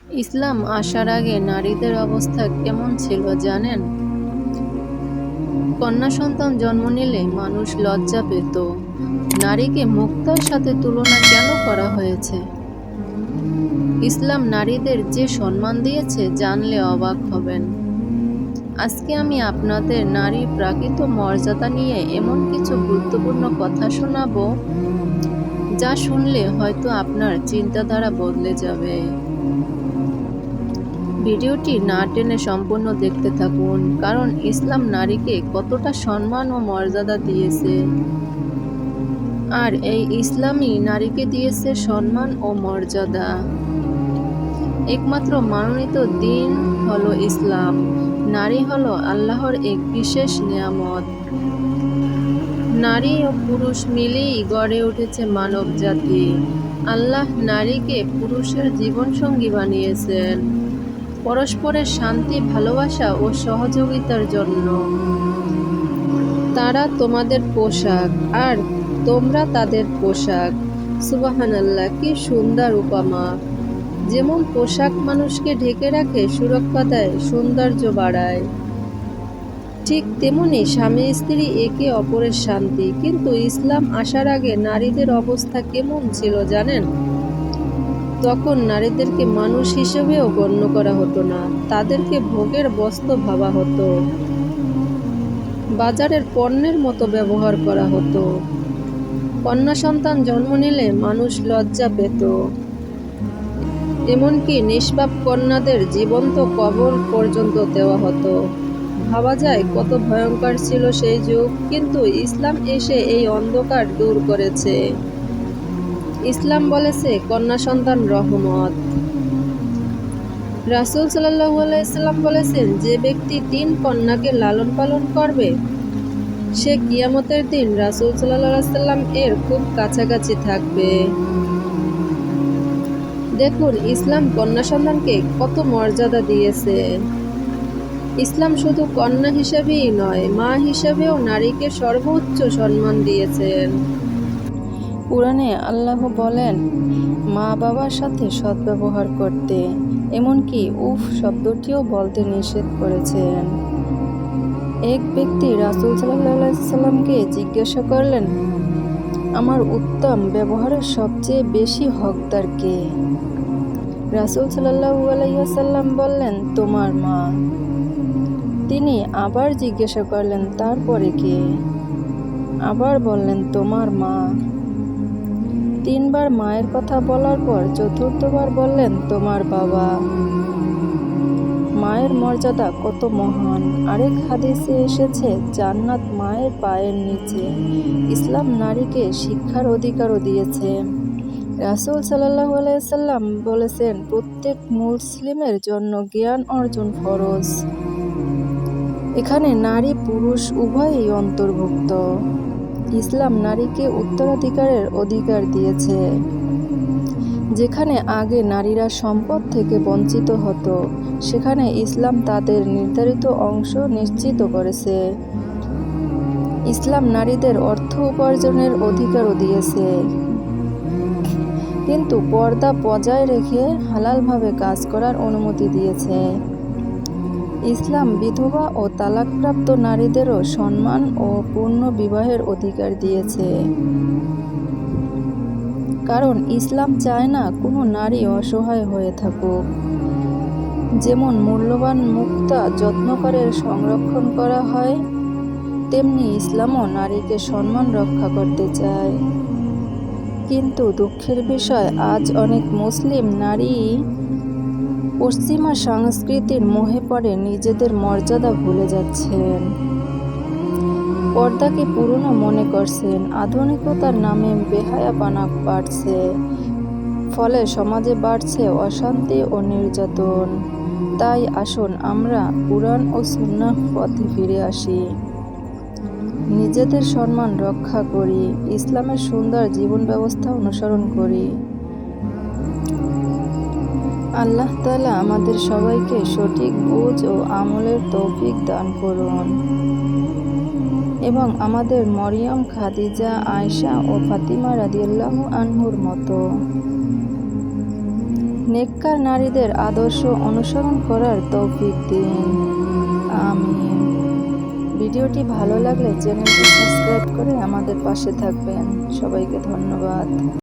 ইসলাম আসার আগে নারীদের অবস্থা কেমন ছিল জানেন? কন্যা সন্তান জন্ম নিলে মানুষ লজ্জা পেত। নারীকে মুক্তার সাথে তুলনা কেন করা হয়েছে? ইসলাম নারীদের যে সম্মান দিয়েছে জানলে অবাক হবেন। আজকে আমি আপনাদের নারীর প্রকৃত মর্যাদা নিয়ে এমন কিছু গুরুত্বপূর্ণ কথা শোনাবো, যা শুনলে হয়তো আপনার চিন্তাধারা বদলে যাবে। ভিডিওটি না টেনে সম্পূর্ণ দেখতে থাকুন, কারণ ইসলাম নারীকে কতটা সম্মান ও মর্যাদা দিয়েছে। আর এই ইসলামই নারীকে দিয়েছে সম্মান ও মর্যাদা। একমাত্র মনোনীত দিন হলো ইসলাম। নারী হলো আল্লাহর এক বিশেষ নিয়ামত। নারী ও পুরুষ মিলেই গড়ে উঠেছে মানব জাতি। আল্লাহ নারীকে পুরুষের জীবনসঙ্গী বানিয়েছেন, পরস্পরের শান্তি, ভালোবাসা ও সহযোগিতার জন্য। তারা তোমাদের পোশাক আর তোমরা তাদের পোশাক। সুবহানাল্লাহ, কি সুন্দর উপমা! যেমন পোশাক মানুষকে ঢেকে রাখে, সুরক্ষা দেয়, সৌন্দর্য বাড়ায়, ঠিক তেমনি স্বামী স্ত্রী একে অপরের শান্তি। কিন্তু ইসলাম আসার আগে নারীদের অবস্থা কেমন ছিল জানেন? তখন নারীদেরকে মানুষ হিসেবেও গণ্য করা হতো না, তাদেরকে ভোগের বস্তু ভাবা হতো, বাজারের পণ্যের মতো ব্যবহার করা হতো। কন্যা সন্তান জন্ম নিলে মানুষ লজ্জা পেত, এমনকি নিষ্পাপ কন্যাদের জীবন্ত কবর পর্যন্ত দেওয়া হতো। ভাবা যায় কত ভয়ঙ্কর ছিল সেই যুগ। কিন্তু ইসলাম এসে এই অন্ধকার দূর করেছে। ইসলাম বলেছে কন্যা সন্তান রহমত। রাসূল সাল্লাল্লাহু আলাইহি সাল্লাম বলেছেন, যে ব্যক্তি 3 কন্যাকে লালন পালন করবে, সে কিয়ামতের দিন রাসূল সাল্লাল্লাহু আলাইহি সাল্লাম এর খুব কাছাকাছি থাকবে। দেখুন ইসলাম কন্যা সন্তানকে কত মর্যাদা দিয়েছে। ইসলাম শুধু কন্যা হিসেবেই নয়, মা হিসেবেও নারীকে সর্বোচ্চ সম্মান দিয়েছেন। কুরআনে আল্লাহ বলেন মা বাবার সাথে সদ্ব্যবহার করতে, এমনকি উফ শব্দটিও বলতে নিষেধ করেছেন। এক ব্যক্তি রাসূল সাল্লাল্লাহু আলাইহি সাল্লামকে জিজ্ঞাসা করলেন, আমার উত্তম ব্যবহারের সবচেয়ে বেশি হকদার কে? রাসূল সাল্লাল্লাহু আলাইহি ওয়াসাল্লাম বললেন, তোমার মা। তিনি আবার জিজ্ঞাসা করলেন, তারপরে কে? আবার বললেন, তোমার মা। 3 বার মায়ের কথা বলার পর চতুর্থবার বললেন, তোমার বাবা। মায়ের মর্যাদা কত মহান! আরেক হাদিসে এসেছে, জান্নাত মায়ের পায়ের নিচে। ইসলাম নারীকে শিক্ষার অধিকারও দিয়েছে। রাসূল সাল্লাল্লাহু আলাইহি সাল্লাম বলেছেন, প্রত্যেক মুসলিমের জন্য জ্ঞান অর্জন ফরজ। এখানে নারী পুরুষ উভয়ই অন্তর্ভুক্ত। ইসলাম নারীকে উত্তরাধিকারের অধিকার দিয়েছে। যেখানে আগে নারীরা সম্পদ থেকে বঞ্চিত হতো, সেখানে ইসলাম তাদের নির্ধারিত অংশ নিশ্চিত করেছে। ইসলাম নারীদের অর্থ উপার্জনের অধিকারও দিয়েছে, কিন্তু পর্দা বজায় রেখে হালালভাবে কাজ করার অনুমতি দিয়েছে। ইসলাম বিধবা ও তালাকপ্রাপ্ত নারীদেরও সম্মান ও পূর্ণ বিবাহের অধিকার দিয়েছে। কারণ ইসলাম চায় না কোনো নারী অসহায় হয়ে থাকুক। যেমন মূল্যবান মুক্তা যত্ন করে সংরক্ষণ করা হয়, তেমনি ইসলামও নারীকে সম্মান রক্ষা করতে চায়। কিন্তু দুঃখের বিষয়, আজ অনেক মুসলিম নারী পশ্চিমা সংস্কৃতির মোহে পড়ে নিজেদের মর্যাদা ভুলে যাচ্ছেন। পর্দাকে পুরনো মনে করছেন, আধুনিকতার নামে বেহায়াপনা বাড়ছে, ফলে সমাজে বাড়ছে অশান্তি ও নির্যাতন। তাই আসুন আমরা কুরআন ও সুন্নাহ পথে ফিরে আসি, নিজেদের সম্মান রক্ষা করি, ইসলামের সুন্দর জীবন ব্যবস্থা অনুসরণ করি। আল্লাহ তাআলা আমাদের সবাইকে সঠিক বুঝ ও আমলের তৌফিক দান করুন এবং আমাদের মরিয়ম, খাদিজা, আয়েশা ও ফাতিমা রাদিয়াল্লাহু আনহুর মতো নেককার নারীদের আদর্শ অনুসরণ করার তৌফিক দিন। আমিন। ভিডিওটি ভালো লাগলে চ্যানেলটি সাবস্ক্রাইব করে আমাদের পাশে থাকবেন। সবাইকে ধন্যবাদ।